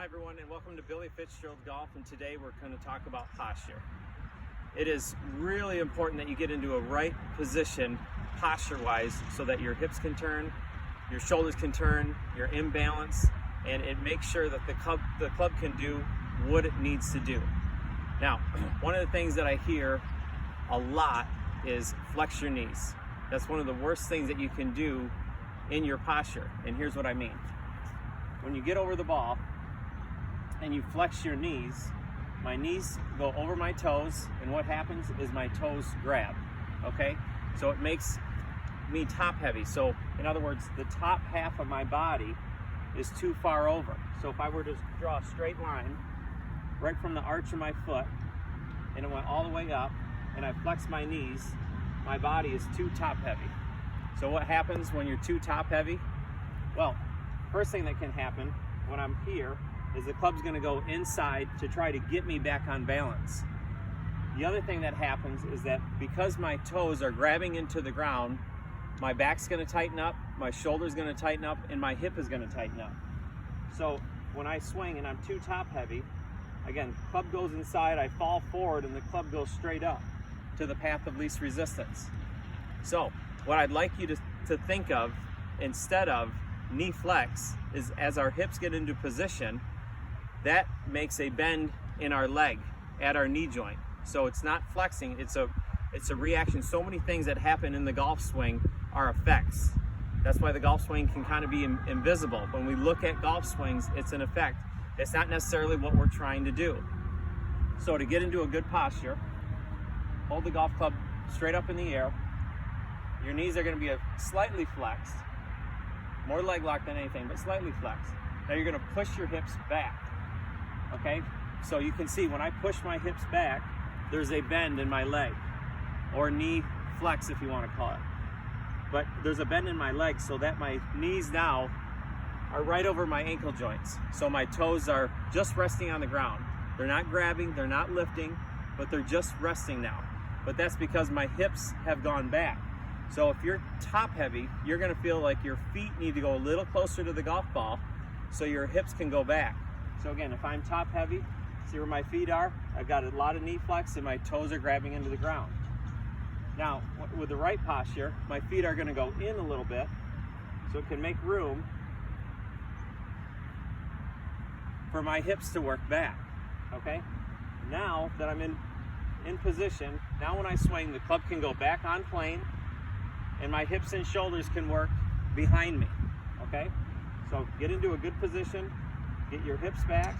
Hi everyone, and welcome to Billy Fitzgerald Golf, and today we're going to talk about posture. It is really important that you get into a right position posture-wise so that your hips can turn, your shoulders can turn, you're in balance, and it makes sure that the club can do what it needs to do. Now, one of the things that I hear a lot is flex your knees. That's one of the worst things that you can do in your posture, and here's what I mean. When you get over the ball and you flex your knees, my knees go over my toes, and what happens is my toes grab, okay? So it makes me top heavy. So in other words, the top half of my body is too far over. So if I were to draw a straight line right from the arch of my foot, and it went all the way up, and I flex my knees, my body is too top heavy. So what happens when you're too top heavy? Well, first thing that can happen when I'm here is the club's gonna go inside to try to get me back on balance. The other thing that happens is that because my toes are grabbing into the ground, my back's gonna tighten up, my shoulder's gonna tighten up, and my hip is gonna tighten up. So when I swing and I'm too top heavy, again, club goes inside, I fall forward, and the club goes straight up to the path of least resistance. So what I'd like you to think of instead of knee flex is as our hips get into position, that makes a bend in our leg at our knee joint. So it's not flexing, it's a reaction. So many things that happen in the golf swing are effects. That's why the golf swing can kind of be invisible. When we look at golf swings, it's an effect. It's not necessarily what we're trying to do. So to get into a good posture, hold the golf club straight up in the air. Your knees are going to be slightly flexed, more leg lock than anything, but slightly flexed. Now you're going to push your hips back. Okay, so you can see when I push my hips back, there's a bend in my leg, or knee flex if you want to call it. But there's a bend in my leg so that my knees now are right over my ankle joints. So my toes are just resting on the ground. They're not grabbing, they're not lifting, but they're just resting now. But that's because my hips have gone back. So if you're top heavy, you're gonna feel like your feet need to go a little closer to the golf ball so your hips can go back. So again, if I'm top heavy, see where my feet are? I've got a lot of knee flex and my toes are grabbing into the ground. Now, with the right posture, my feet are gonna go in a little bit so it can make room for my hips to work back, okay? Now that I'm in position, now when I swing, the club can go back on plane and my hips and shoulders can work behind me, okay? So get into a good position, get your hips back.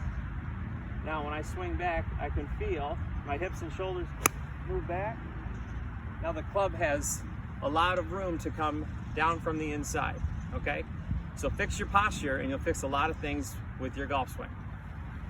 Now when I swing back, I can feel my hips and shoulders move back. Now the club has a lot of room to come down from the inside, okay? So fix your posture and you'll fix a lot of things with your golf swing.